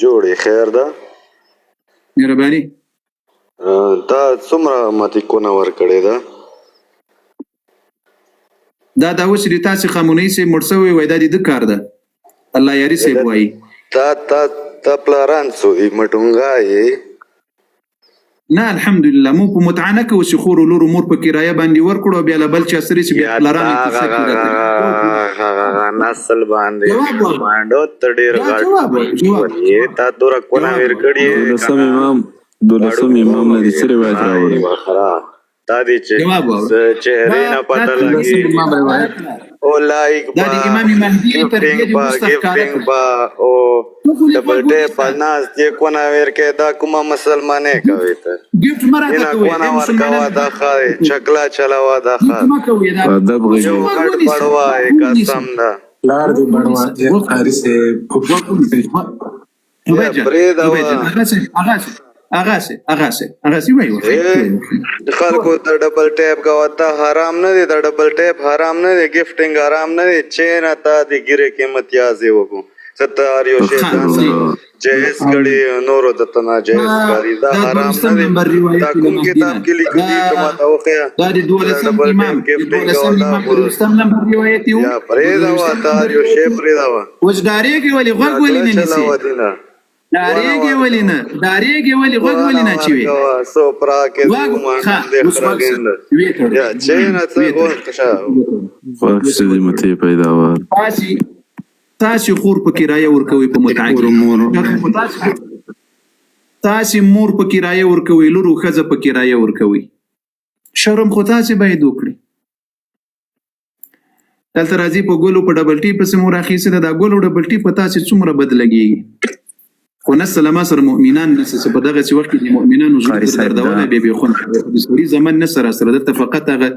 جوړې خیر ده مهرباني تا څومره ماتیکونه ورکړې ده دا اوس د تاسې خامنه‌ای صاحب مړ شوی وای دا د کار ده الله یاري صاحب وایي تا پلاران څو دي مټونګا یې نه الحمدلله مو په متعنه کې اوس خور او لور مور په کرایه باندې ورکړو بیا له بل چا سره چې بیا پلاران نسل باندې باندې ته ډیر غاټ تا دورا کونه ور کړی دولسم امام نه دي سره روایت راوړي تا دي چې چهره نه پته لګي او لایک دا د امام مهدی تربیه د مستقره با او ډبل ټیپ ناز دې کونه ور کې دا کومه مسلمانې کوي ته ګفت مراته کوي کونه ور کوا دا خای چکلا چلاوا دا خای ادب غي پړوا قسم دا لار دې بڼوا قاری سے اغاسي وای خلکو ته ډبل ټیپ غواته حرام نه دي دا ډبل ټیپ حرام نه دي گیفټینګ حرام نه دي چین تا دي ګیره قیمت یازي وګو ستار یو شیطان جهز کړي نورو دتنا جهز کړي دا حرام نه دي دا کوم کتاب کې لیکلي کما تا وخیا دا د دولسم امام رستم نمبر روایت یو یا پرېدا وا تا یو شی پرېدا وا وځداري کې ولي غوږ ولي نه نيسي داریږي ولی نه غوږ ولی نه چوي سو پرا کې ګمان دې خراګند یا چین ته ورته واکس دې مته پیدا و تاسو خور په کرایه ورکوي په متعاقد تاسو مور په کرایه ورکوي لور خزه په کرایه ورکوي شرم خو تاسو باید وکړي دلته راځي په ګولو په ډبل ټي په سمور اخیسه دا ګولو ډبل ټي په تاسو څومره بدلږي خو نسل ما سره مؤمنان نسل په دغه وخت کې مؤمنانو زړه دردونه به خون د سړي زمن نسره سره د فقط هغه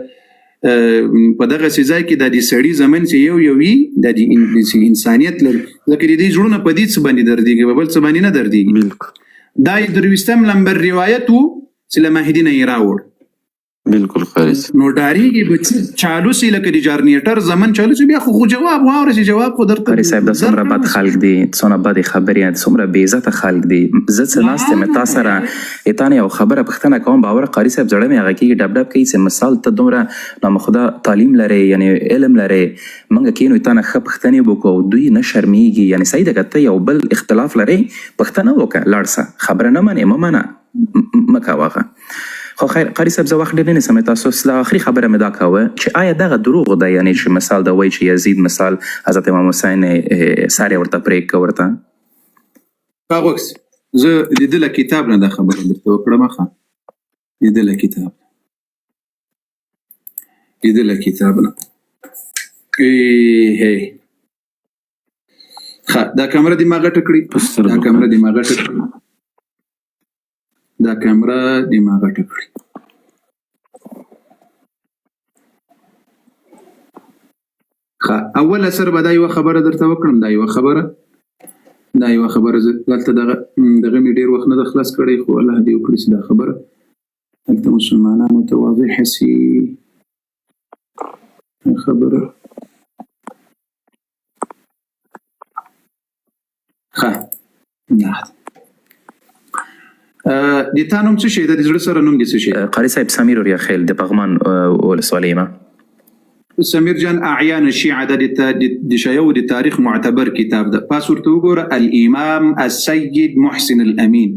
په دغه ځای کې د دې سړي زمن چې یو وی د انسانيت لکه دې جوړونه په دې څه باندې درديږي بل څه باندې نه درديږي دا درويستم لمبر روایت وو چې مهدی نه راوړ بالکل خالص نو ډاریږي به چالو سي لکه د جارنیټر زمن چالو سي بیا خو جواب واوري سي جواب خو درته قاری صاحب د څومره بد خلک دي څومره بد خبرې څومره بې عزت خلک دي زه څه ناسته متا سره اتانه یو خبره پښتنه کوم باور قاری صاحب زړه مې هغه کې ډب کوي چې مثال ته دومره نو خدا تعلیم لري یعنی علم لري منګه کینو اتانه خ پښتنه بوکو دوی نه شرمېږي یعنی سیده کته یو بل اختلاف لري پښتنه وکړه لاړسه خبره نه مانه ممنه مکا واغه خو خیر قاری صاحب زه وخت نه سم تاسو سلا اخري خبره مې دا کوه چې آیا دغه دروغ ده یعنی چې مثال دا وایي چې یزید مثال حضرت امام حسین ساري ورته پریک ورته فاغوکس زه د دې کتاب نه دا خبره درته وکړم ښه د دې کتاب نه هي ښه دا کیمرا دې ما غټ کړی دا کیمرا دې ما غټ کړی اول سر به دا یو خبره درته وکړم دا یو خبره دلته دغه مې ډیر وخت نه خلاص کړی خو الله دې وکړي چې دا خبره دلته مسلمانانو ته واضح شي خبره نه د تانوم څه شي د زړه سره نوم دي څه شي قاری صاحب سمیر وریا خیل د پغمان ولسوالیما سمیر جان اعیان الشیعه د شیعه د تاریخ معتبر کتاب ده پاسورت وګوره الامام السيد محسن الامين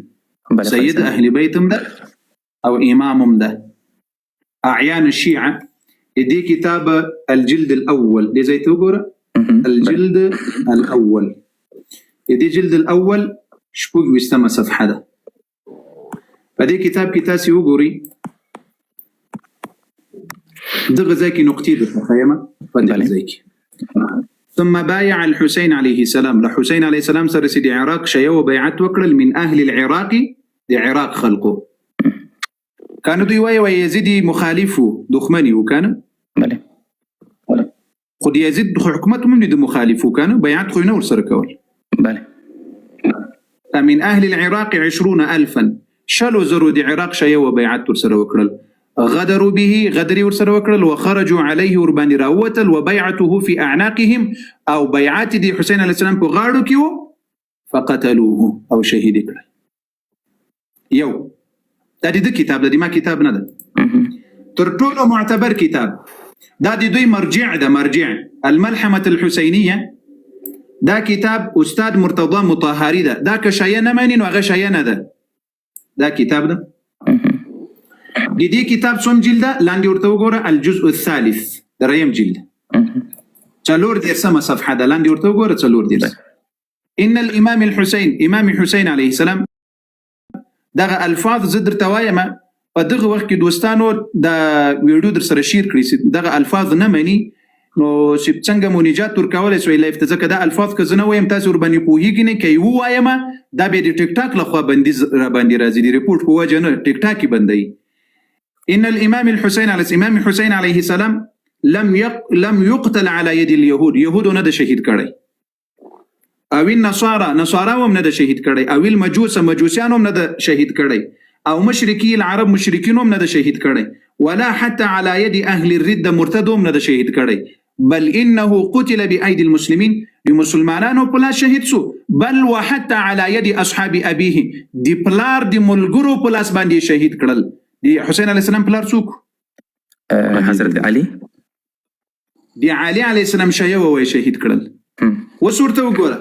سيد اهل بیتم ده او امامم ده اعیان الشیعه دې کتاب الجلد الاول دې زي وګوره الجلد الاول دې جلد الاول شپږ وستمه صفحه ده په دې کتاب کې تاسو وګورئ دغه ځای کې نقطې د تخیمه په دې ځای کې ثم بايع الحسين عليه السلام لحسين عليه السلام سره د عراق شیعه او بیعت وکړل من اهل العراق د عراق خلقو كانوا دوی وایي یزیدي مخالفو دښمني وکانه بله خو یزید حکومت هم د مخالفو کانه بیعت خو نه ورسره کول بله من اهل العراق 20,000 شلو زرو د عراق شیعه او بیعت ورسره وکړل غدروا به غدري ورسره وکړل وخرجوا عليه وربان راوتل وبيعته في اعناقهم او بيعات دي حسين عليه السلام په غاړو کې فقتلوه او شهید کړل. یو دا د کتاب د ما کتاب نه ده، تر ټولو معتبر کتاب دا د دوی مرجع ده، مرجع الملحمة الحسینیه. دا کتاب استاد مرتضی مطهری ده، دا که شایه نه مانی نو هغه شایه نه ده. دا کتاب ده د دې کتاب څوم جلد ده؟ لاندې ورته وګوره الجزء الثالث دریم جلد 4 صفحه ده، لاندې ورته وګوره 4. ان الامام الحسين امام حسين عليه السلام دغه الفاظ زه درته وایم په دغه وخت کې دوستانو د ویډیو در سره شیر کړی، دغه الفاظ نه مني نو چې څنګه مونیجات ورکولای سوی لایف ته، ځکه دا الفاظ که زه نه وایم تاسو ور باندې پوهیږئ نه، که یې ووایم دا بیا د ټیک ټاک لخوا بندیز را باندې راځي، د ریپورټ په وجه نه ټیک ټاک یې بندوي. ان الامام الحسين على امام حسين عليه السلام لم يقتل على يد اليهود، يهود نه د شهید کړي، او النصارى هم نه د شهید کړي، او المجوسیان هم نه د شهید کړي، او مشرکی العرب مشرکین هم نه د شهید کړي، ولا حتى على يد اهل الرده مرتد هم نه د شهید کړي، بل انه قتل بايدي المسلمين، بمسلمانانو په لاس شهید سو، بل وحتى على يد اصحاب ابيه، دی پلار دی ملګرو په لاس باندې شهید کړل. دی حسین علیه السلام پلار څوک؟ حضرت علي. دی علي علیه السلام شایه شهید کړل. وسورته وګوره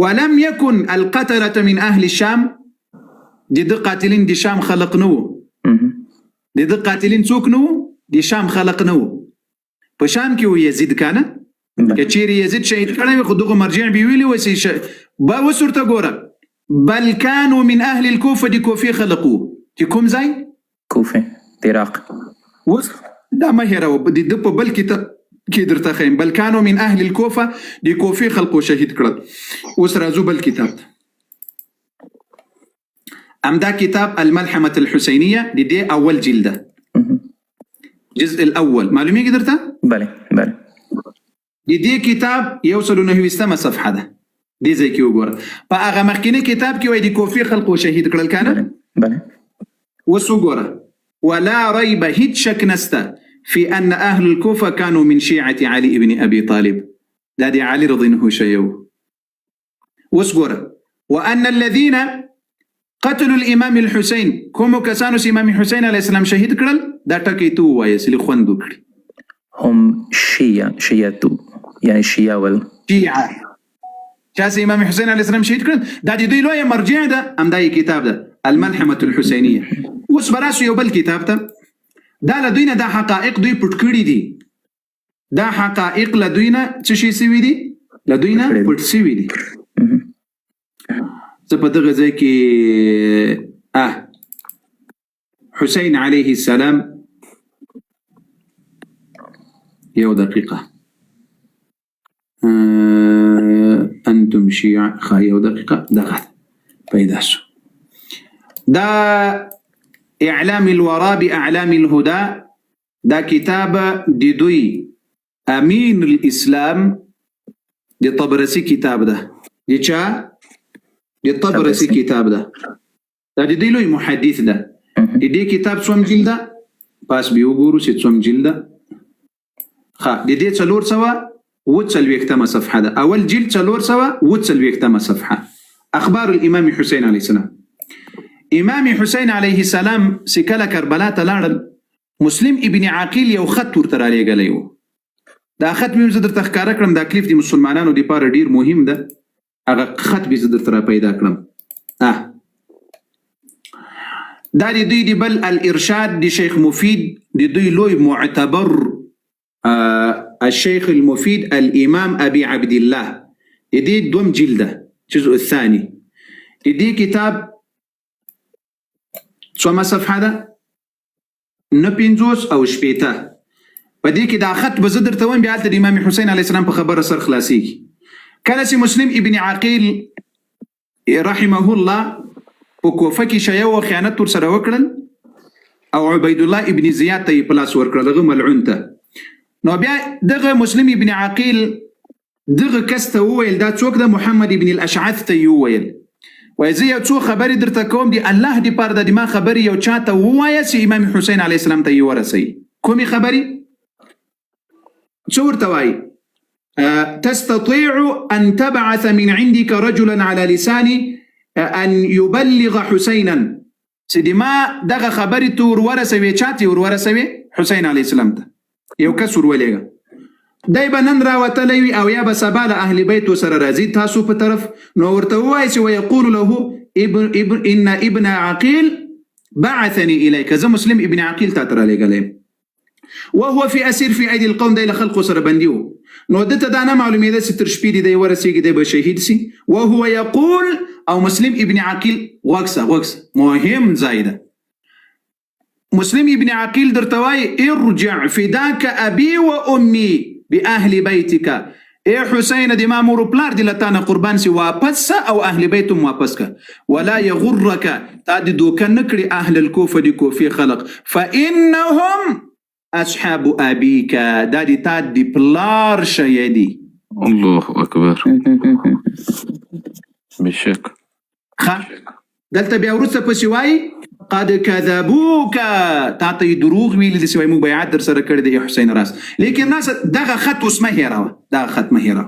ولم يكن القتلة من اهل الشام، د قاتلین د شام خلق نو، د قاتلین څوک نو، د شام خلق نو. په شام کې یزید کنه، کچیر یزید شهید کړي خو دغه مرجع بي ویلي وسی با وسورته ګوره بل كانوا من اهل الكوفه، د کوفه خلقو، چې کوم ځای؟ کوفه عراق. وس دا ما هره د په بل کتاب کې درته خیم بل كانوا من اهل الكوفه، د کوفه خلقو شهید کړل. اوس راځو بل کتاب امدا کتاب الملحمة الحسینیه، د دې اول جلده جزء الاول معلومیږي درته؟ بله بله. د دې کتاب 129 صفحه ده، دې ځای کې وګوره. په هغه مخکینی کتاب کې وایي د کوفه خلقو شهید کړل کنه. بله. اوس وګوره ولا ريب هیڅ شک نسته في أن أهل الكوفة كانوا من شيعة علي بن أبي طالب، دادي علي رضي الله عنه. واسقر وأن الذين قتلوا الإمام الحسين كم كسانوا إمام الحسين عليه السلام شهيد كرل دا تكيتو ويسلي خوندو كري هم شيعة يعني شيعة شيعة شاس إمام الحسين عليه السلام شهيد كرل دادي دي لوية مرجع ده أم داي كتاب ده الملحمة الحسينية. واسبراسو يوبل كتاب ده دا لدوینه دا حقائق دوی پټ کړي دي، دا حقائق لدوینه څه شي سوي دي؟ لدوینه پټ سوي دي. زه په دغه ځای کې حسین علیه السلام یو دقیقه انتم شیعه یو دقیقه دغه پیدا شو. دا اعلام الورى باعلام الهدى، دا کتاب د دوی امین الاسلام د طبرسی کتاب ده، د چا؟ د طبرسی کتاب ده، دا د دوی لوی محدث ده. د دې کتاب څوم جلد ده؟ پاس به وګورو چې څوم جلد ده. د دې 440 صفحه ده، اول جلد 440 صفحه. اخبار الامام حسين عليه السلام. امام حسین علیه السلام سکله کربلا ته لاړل، مسلم ابن عقیل یو خط ورته رالیږلی و. دا خط مې زه درته ښکاره کړم، دا کلیف د مسلمانانو دپاره ډیر مهم ده، هغه خط به زه درته را پیدا کړم. دا د دوی د بل الارشاد د شیخ مفید، د دوی لوی معتبر الشیخ المفید الامام ابي عبد الله، د دې دوم جلده جزء الثاني. د دې کتاب څومره صفحه ده؟ 59 او 60. په دې کې دا خط به زه درته وایم، بیا هلته د امام حسین علیه السلام په خبره سر خلاصیږي. کله چې مسلم ابن عقیل رحمه الله په کوفه کې شیعه او خیانت ورسره وکړل، او عبید الله ابن زیاد ته یې په لاس ورکړل، هغه ملعون ته. نو بیا دغه مسلم ابن عقیل دغه کس ته وویل، دا څوک ده؟ محمد ابن الاشعث ته یې وویل، وای زه یو څو خبرې درته کوم، دی الله دې پاره د ما خبرې یو چاته ووایه چې امام حسین علیه السلام ته یې ورسوي. کومې خبرې؟ څه ورته وایي؟ تستطيع أن تبعث من عندك رجلا على لسان أن يبلغ حسينا سيدي ما دغه خبرې ته ورورسوي چاته ورورسوي حسین علیه السلام ته یو کس ورولېږه دی به نن راوتلی وي او یا به سبا له اهل بیتو سره راځي تاسو په طرف نو ورته ووایي چې ویقول له ان ابن عقیل بعثني إليك زه مسلم ابن عقیل تا ته رالیږلی وهو في اسير في ايدي القوم دی له خلقو سره بندي و نو دته دا نه معلومېده چې تر شپې دی ورسېږي دی به شهید سي وهو يقول او مسلم ابن عقیل غوږسه مهم ځای ده مسلم ابن عقیل درته وایي ارجع فداك ابي وامي باهل بيتك اے حسین دی ما مور پلار دی لتانه قربان سی واپس او اهل بیتم واپس کا ولا يغرك تا دی دوکه نکړي اهل الكوفه دی کوفی خلق فانهم اصحاب ابيك دا دی تا دی پلار شیدی الله اکبر بشک دلته بیا ورسته پسې وایي قد كذبوك تا ته دروغ ویلي دي چې وایي موږ بیعت در سره کړی دی حسین راس لیکن ناس دغه خط اوس مه هېروه دغه خط مه هېروه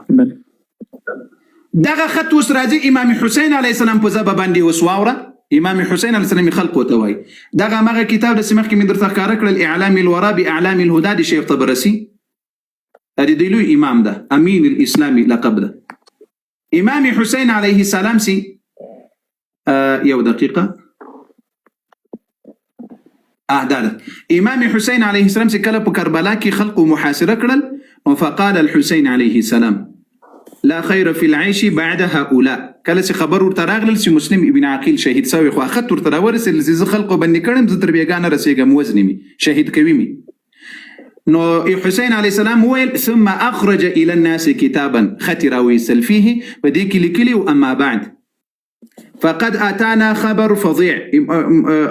دغه خط اوس راځي امام حسین علیه السلام په ژبه باندې اوس واوره امام حسین علیه السلام خلقو ته وایي دغه همغه کتاب د مخکې مې درته ښکاره کړل اعلام الورا باعلام الهدى د شیخ طبرسي د دې لوی امام ده امین الاسلامي لقب ده امام حسین علیه السلام سي یو دقیقه ده امام حسین علیه السلام چې کله په کربلا کې خلقو محاصره کړل فقال الحسين عليه السلام لا خير في العيش بعد هؤلاء کله چې خبر ورته راغلل چې مسلم ابن عقیل شهید شوی خو خط ورته راورسېدل چې زه خلقو باندې کړم زه تر بیګانه رسېږم وزنې مې شهید کوي مې نو حسین علیه السلام ویل ثم اخرج الى الناس كتابا خط راویستل فيه په دې کې لیکلي اما بعد فقد اتانا خبر فظيع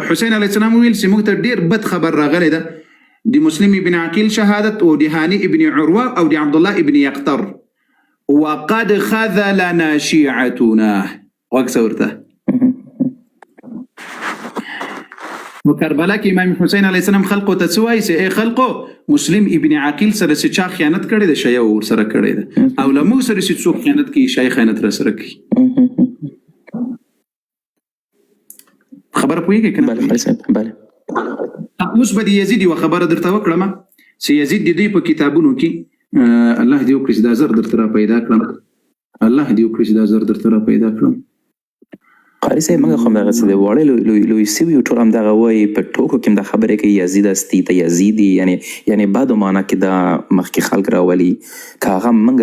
حسين عليه السلام ویل چې موږ ته ډیر بد خبر راغلی ده د مسلم ابن عقیل شهادت او د هاني ابن عروه او د عبد الله ابن يقطر وقد خذلنا شيعتنا وكسورته وكربلاء امام حسين عليه السلام خلقو تسوي سي اي خلقو مسلم ابن عقیل سره چې چا خیانت کړی ده شیا ور سره کړی ده او لمو سره چې څوک خیانت کوي شای خیانت را سره کوي خبر پوهیږي کنه بله اوس به یزید یو خبره درته وکړم چې یزید د دې په کتابونو کې الله دې وکړي چې دا زر درته را پیدا کړم الله دې وکړي چې دا زر درته را پیدا کړم قاری صاحب موږ خو دغه څه دی وړې لوی سوي ټول هم دغه وایي په ټوکو کې د خبرې کې یزید استی ته یزیدي یعنی بعد معنا کې دا مخکې خلک راولي که هغه موږ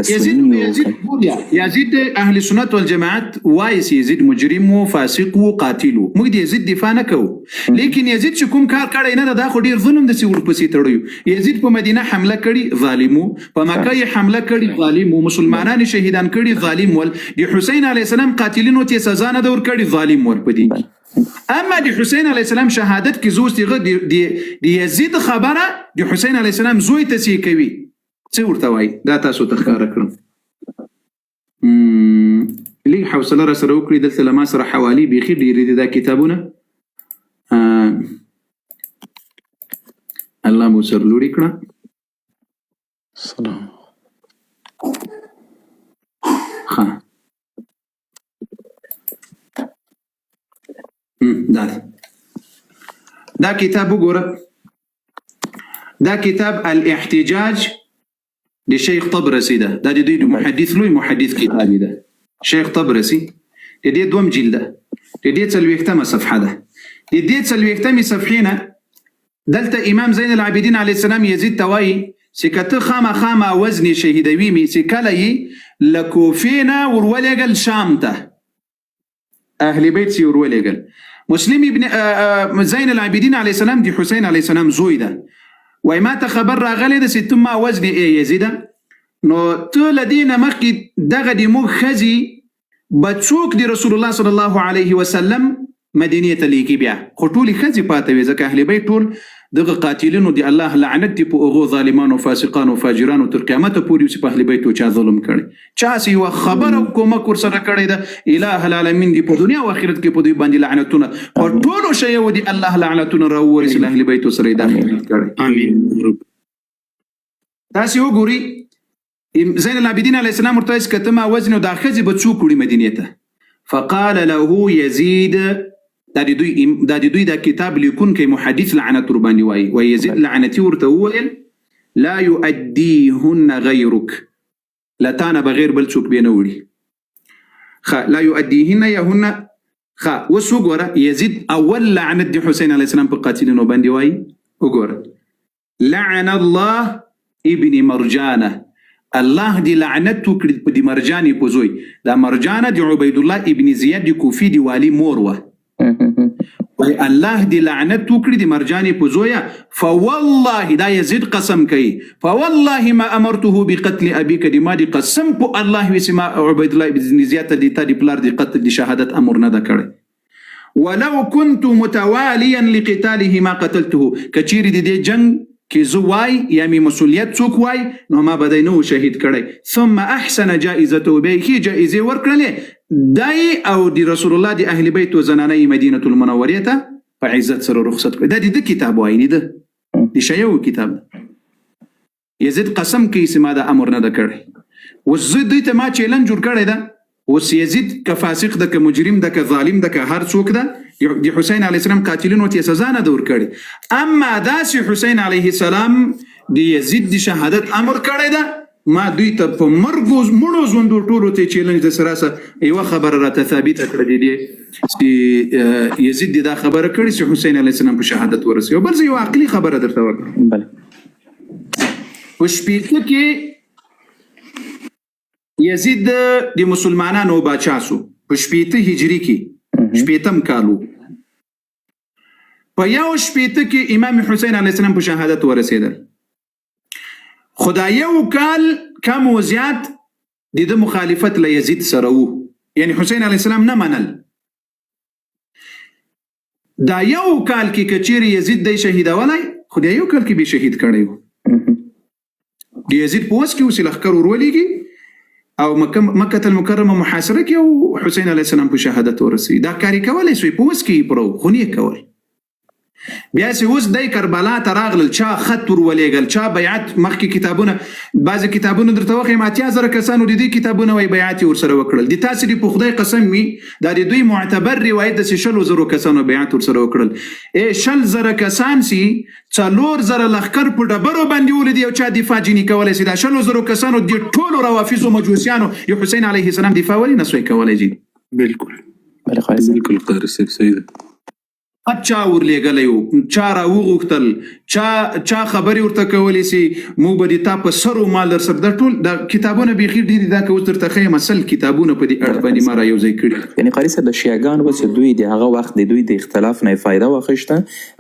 یزید اهل سنت والجماعت وایي چې یزید مجرم و فاسق و قاتل موږ د یزید دفاع نه کوو لیکن یزید چې کوم کار کړی نه دا خو ډیر ظلم د سی ورپسې تړیو یزید په مدینه حمله کړي ظالم په مکه یې حمله کړي ظالم مسلمانان شهیدان کړي ظالم ول د حسین علیه السلام قاتلینو ته سزا نه ور کړي ظالم ورپدي اما د حسین علیه السلام شهادت کې زوستغه د یزید خبره د حسین علیه السلام زوی ته سی کوي څه ورته وای دا تاسو ته ښکاره کړم لږ حوصله را سره وکړئ دلته له ما سره حوالي بیخي ډېرې دي دا کتابونه الله مو سرلوړي کړه سلام دا کتاب وګوره دا کتاب الاحتجاج د شیخ طبرسی ده دا د دوی محدث لوی محدث کتاب ده شیخ طبرسی د دې دوم جلد ده د دې 40 صفحه ده د دې 40 صفحه نه دلته امام زین العابدین علیه السلام یزید توای چې کته خامه وزن شهیدوي می چې کله یې لکوفینا ورولېګل شام ته اهل بیت سی ورولېګل مسلم ابن زين العابدين عليه السلام دي حسين عليه السلام زوی ده وای ما ته خبر راغلی د ستم ما وزن یزید نو ته لدینا مخکې دغه د موږ خزي بچوک دی رسول الله صلی الله علیه وسلم مدینه ته لیکي بیا خو ټول خزي پاتې وي ځکه اهل بیت ټول دغه قاتلینو دی الله لعنت دی په هغه ظالمانو فاسقانو فاجرانو تر قیامت پورې چې په اهل بیت چا ظلم کړي چا سی و خبر کومه کور سره کړی ده الٰه العالمین دی په دنیا او آخرت کې په دوی باندې لعنتونه او ټول شی و دی الله لعنتونه راووري چې اهل بیت سره داخل کړي امين تاسو وګورئ زين العابدين عليه السلام ورته وایي که ته ما وزن دا ښځې به څوک وړي مدینې ته؟ فقال له یزید، دا د دوی دا کتاب لیکونکی محدث لعنت ور باندې وایي، و یزید لعنتي ورته وویل لا یؤدیهن غیرک، له تا نه بغیر بل څوک بې نه وړي. لا یؤدیهن یهن. اوس وګوره یزید اول لعنت د حسین علیه السلام په قاتلینو باندې وایي. وګوره لعن الله ابن مرجانه، الله دی لعنت وکړي په د مرجانې په زوی. دا مرجانه د عبید الله ابن زیاد د کوفي دی والی مور وه. وای الله دی لعنت وکړي د مرجانې په زویه. فوالله، دا یزید قسم کوي، فوالله ما امرته بقتل ابيك، دی ما دی قسم په الله وسما عبید الله ابن زیاد ته دی تا دی پلار دی قتل دی شهادت امر نه ده کړی. ولو كنت متواليا لقتاله ما قتلته، کچيري د دې جنگ کې زه وای یا می مسؤلیت څوک وای نو ما به دی نه شهید کړی. ثم احسن جائزته، به یې جایزې ورکړلې دای او د رسول الله د اهل بیت و زنانه مدینه المنوره ته په عزت سره رخصت کړ. دا د کتاب وای نه ده، د شیعو کتاب. یزید قسم کوي چې ما دا امر نه ده کړی. اوس زه دوی ته ما چیلنج جوړ کړی ده. اوس یزید که فاسق ده، که مجرم ده، که ظالم ده، که هر څوک ده، د حسین علیه السلام قاتلینو ته سزا نه ده ورکړې. اما داسې حسین علیه السلام د یزید د شهادت امر کړی ده، ما دوی ته په مرګ مړو ژوندو ټولو ته چیلنج د سراسه یوه خبره راته ثابته کړه دي چې یزید دې دا خبره کړې چې حسین علیه السلام په شهادت ورسوي. بل زه یوه عقلي خبره درته وکړم. په شپېته کې یزید د مسلمانانو باچا سو، په 80 هجری کې 80م کالو. په یو 80 کې امام حسین علیه السلام په شهادت ورسېدل. خدای یو کال کم و زیات د مخالفت له یزید سره وو، یعنی حسین علیه السلام نه منل. دا یو کال کې کچېرې یزید دی شهیدولی، خدای یو کال کې به شهید کړی وو. د یزید په وس کې اوس لښکر ورولېږي او مکه المکرمه محاصره کې او حسین علیه السلام په شهادت ورسوي. دا کاری کولی سوی، په وس کې پرو خو نه یې کول. بیا چې اوس دی کربلا ته راغلل، چا خط ورولېږل، چا بیعت. مخکې کتابونه، بعضې کتابونه درته وښیم 80,000 کسانو د دې کتابونه وایي بیعت یې ورسره وکړل. د تاسې د په خدای قسم وي دا د دوی معتبر روایت ده چې 100,000 کسانو بیعت ورسره وکړل. 100,000 کسان سي 4,000 لښکر په ډبرو باندې ولید، یو چا دفاع جیني کولی سي. دا 100,000 کسانو د ټولو روافظو مجوسیانو د حسین علیه السلام دفاع ولې نه سوی کولی جي؟ بالکل بالکل قاری صاحب صحیح ده. چا ورلېږلی وو، چا راوغوښتل، چا خبرې ورته کولی سي موږ به د تا په سر و مال در سر. دا ټول دا کتابونه بیخي ډېر دي. دا که اوس درته ښیم 100 کتابونه په دې اړه باندې ما را یو ځای کړي. یعنې قاري صاحب د شیعګانو به چې دوی د هغه وخت د دوی د اختلاف نه فایده واخیسته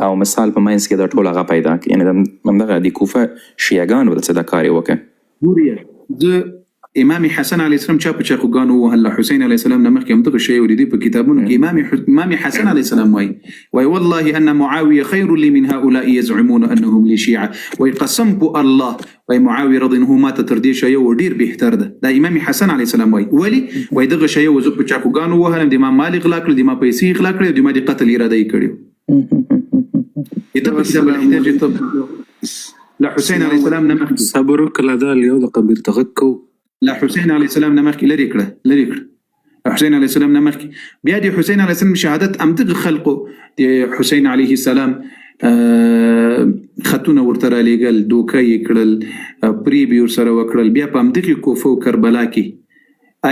او مثال په منځ کې دا ټول هغه پیدا کړي. یعنې همدغه د کوفه شیعګانو ورته دا کار یې وکړ. ګورې زه امام حسن علیه السلام چا په چاقوګانو وهله، حسین علیه السلام نه مخکې همدغه شی ولیدي په کتابونو کې. امام حسن علیه السلام وایي والله ان معاویه خیر لی من هؤلاء یزعمون انهم لی شیعه، وایي قسم په الله، وایي معاویه رضی الله عنه ته تر دې شی ډېر بهتر ده. دا امام حسن علیه السلام وایي. ولې؟ وایي دغه شی زه په چاقوګانو وهلم، د امام مال غلا کړل، د ما پیسې غلا کړې، د ما د قتل اراده یې کړې. دا په کتاب الاحتجاج له حسین علیه السلام نه مخکې صبر وکړه، دا یو د قبر ته غږ کوو. لا حسین علیه السلام نه مخکې لرې کړه. حسین علیه السلام نه مخکې بیا د حسین علیه السلام شهادت همدغه خلقو د حسین علیه السلام خطونه ورته رالېږل، دوکه یې کړل، پریب یې ورسره وکړل. بیا په همدغې کوفه و کربلا کې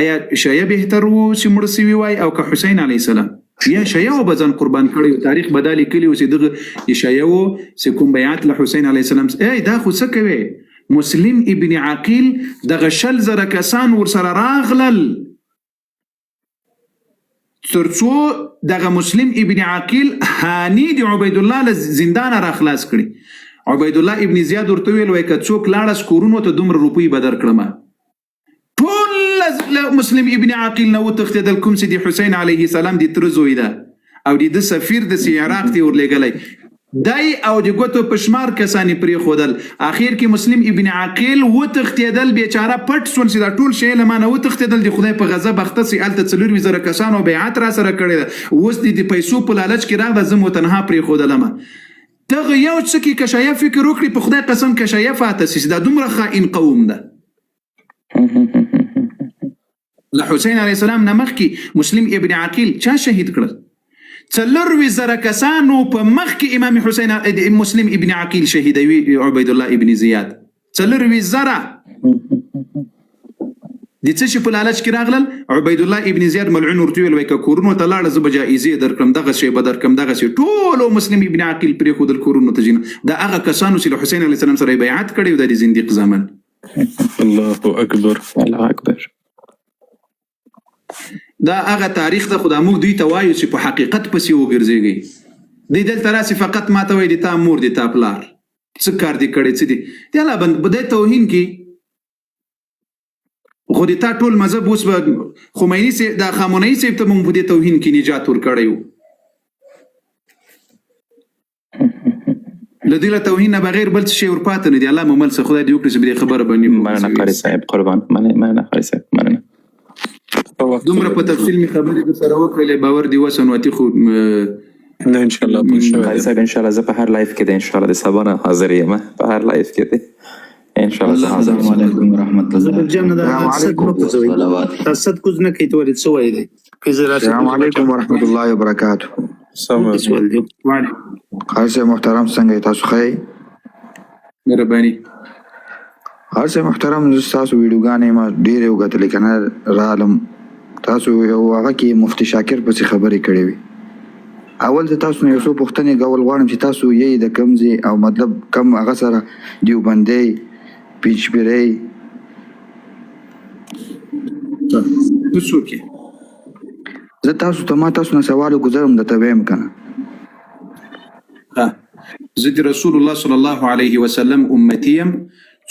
آیا شیعه بهتر و چې مړه سوي وای او که حسین علیه السلام؟ یا شیعه به ځان قربان کړی و. تاریخ به دا لیکلي و چې دغه د شیعو چې کوم بیعت له حسین علیه السلام دا خو څه کوې؟ مسلم ابن عقیل دغه 100,000 کسان ورسره راغلل ترڅو دغه مسلم ابن عقیل هانی د عبید الله له زندان را خلاص کړي. عبید الله ابن زیاد ورته ویل وای که څوک لاړه کورونو ته دومره روپۍ به درکړم. ټول مسلم ابن عقیل نه وتښتېدل، کوم چې د حسین علیه السلام د تره زوی ده او د سفیر د عراق ته ورلېږلی دای او د ګوتو په شمار کسانې پرېښودل. اخر کې مسلم ابن عقیل وتښتېدل، بیچاره پټ سول چې دا ټول شی له ما نه وتښتېدل. د خدای په غضب اخته سي هلته 4,000 کسانو بیعت را سره کړې ده. اوس د پیسو په لالچ کې راغله، زه مو تنها پرېښودلم. دغه یو څه کې که شیعه فکر وکړي په خدای قسم که شیعه فاته سي دا دومره خائن قوم ده. له حسین علیه السلام نه مخکې مسلم ابن عقیل چا شهید کړل؟ 4,000 کسانو په مخ کې امام حسین مسلم ابن عقیل شهیدوي عبید الله ابن زیاد 4,000 د څه شي په لالچ کې راغلل؟ عبید الله ابن زیاد ملعون ورته ویل وای که کورونو ته لاړه زه به جایزې درکړم دغه شی به درکړم دغه شی ټولو مسلم ابن عقیل پرېښودل کورونو ته ځینه د هغه کسانو چې له حسین علیه السلام سره یې بیعت کړی و د زندیق زمن. الله اکبر. الله اکبر. دا هغه تاریخ ده خو دا موږ دوی ته وایو چې په حقیقت پسې وګرځېږئ. دی دلته راسي فقط ماته وایي د تا مور د تا پلار څه کار دې کړی څه دي دی الله بند په دې توهین کې خو د تا ټول مذهب اوس به خمیني صاحب دا خامنه‌ای صاحب ته موږ په دې توهین کې نجات ورکړی و. له دې له توهین نه بغیر بل څه شی ورپاته نه دی. الله مو مل څه خدای دې وکړي چې په دې خبره باندې مننه قاري صاحب قربان. مننه قاري صاحب مننه. دومره په تفصیل می خبرې د سره وکړلې باور دی وسنواتي خو نه ان شاء الله قاري صاحب ان شاء الله زه په هر لایف کې ده ان شاء الله د سبا نه حاضر یم په هر لایف کې ده ان شاء الله. السلام علیکم ورحمۃ اللہ. السلام علیکم ورحمۃ اللہ وبرکاتہ. قاری صاحب محترم څنګه تاسو ښه؟ مهرباني. قاری صاحب محترم زه تاسو ویډیوګانې ما ډېرې وکتلې که نه رالم تاسو یو هغه کې مفتي شاکر پسې خبرې کړې وي. اول زه تاسو نه یو څو پوښتنې کول غواړم چې تاسو یې د کوم ځای او مطلب کم هغه سره دیوبندی پیچبری زه تاسو ته ما تاسو نه سوال وګزارم درته ویم که نه زه د رسول الله صلی الله علیه وسلم امتی یم.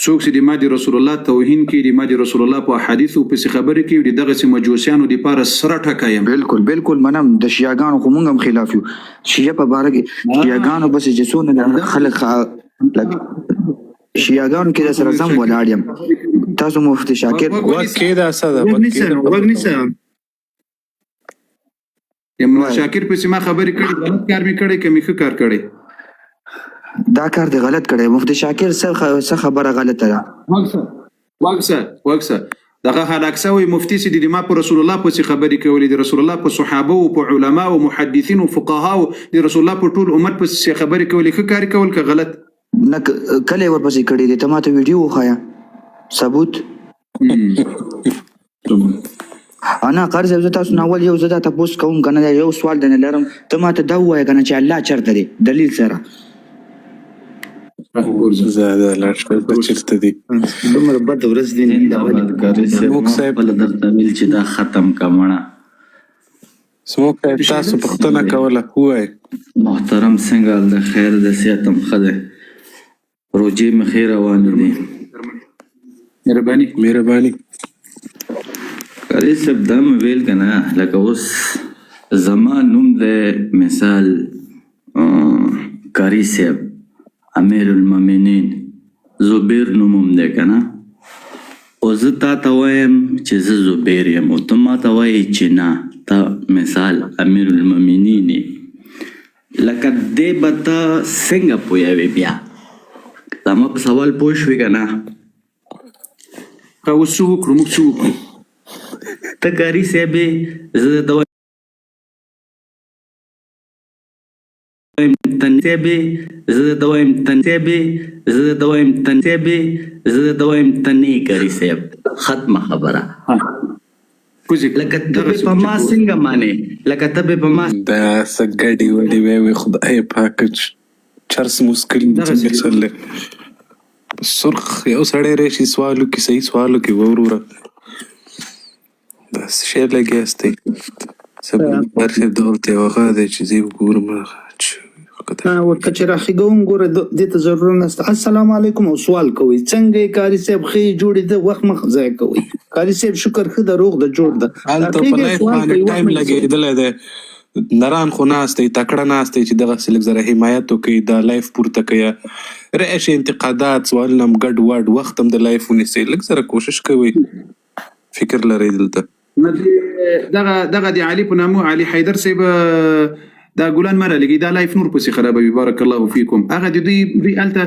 څوک چې د ما د رسول الله توهین کوي د ما د رسول الله په احادیثو پسې خبرې کوي د دغسې مجوسیانو دپاره سره ټکی یم. بالکل بالکل منم. د شیعهګانو خو موږ هم خلاف یو. شیعه په باره کې شیعهګانو پسې چې څونه خلک شیعهګانو کې د سره زم ولاړ یم. تاسو مفتي شاکر وکیدا ساده شاکر پسې ما خبرې کړي غلط کار مې کړی که مې ښه کار کړی؟ دا کار دی غلط کړی. مفتي شاکر څه خبره غلطه ده؟ وکسه دغه هلاک سوی مفتي چې د ما په رسول الله پسې خبرې کولې د رسول الله په صحابه او په علما او محدثین او فقها او د رسول الله په ټول امت پسې خبرې کولې ښه کار کول که غلط؟ نه کله ورپسې کړی دی. ته ماته ویډیو وښایه ثبوت. انا قرض زه تاسو نه اول یو زه دا تپوس کوم که نه یو سوال درنه لرم. ته ماته دا ووایه که نه چې الله چېرته دی دلیل سره. زاده لاړ شوی په چېرته دی دومره بد ورځ دی زموږ صاحب درته ویل چې دا ختم که مړه زموږ صاحب تاسو پوښتنه کوله ووایه. محترم څنګه حال د خیر د صحت هم ښه دی روجې مې ښې روانې دي. مهرباني. قاری صاحب دا مې ویل که نه لکه اوس زما نوم دی مثال قاری صاحب امیر المؤمنین زبیر نومم دی که نه او زه تا ته وایم چې زه زبیر یم او ته ما ته وایې چې نه ته مثال امیر المؤمنین یې لکه دی به ته څنګه پوهوې بیا زما په سوال پوه شوې که نه؟ اوس څه وکړو موږ څه وکړو؟ ته قاری صاحب یې زه درته وایم تنې قاری صاحب ختمه خبره. لکه ته به په ما څنګه مانې لکه ته به په ما دا څه ګډې وډې ویې خدای پاک چرس مسکل چلې سرخ یو سړی راشي سوال وکړي صحیح سوال وکړي وروره داسې شی لګیاست دی هر شی دولت یو هغه دی چې زه یې وګورم ورته چې راخېږم ګوره دې ته ضرور نشته. السلام علیکم او سوال کوئ څنګه یې قاري صاحب ښې جوړې ده وخت مخ ضایع کوئ. قاري صاحب شکر ښه ده روغ ده جوړ ده هلته په لایف باندې ټایم لګېدلی دی نران خو ناست دی تکړه ناست دی چې دغسې لږ زره حمایت وکړي دا لایف پورته کوي راشي انتقادات سوالونه هم ګډ وډ وخت هم د لایف ونیسئ لږ زره کوشش کوئ فکر لرئ دلته. دغه د علي په نامو علي حیدر صاحب دا ګلان مره لګي دا لایف نور پسې خرابوي بارک الله فیکم. هغه د دوی هلته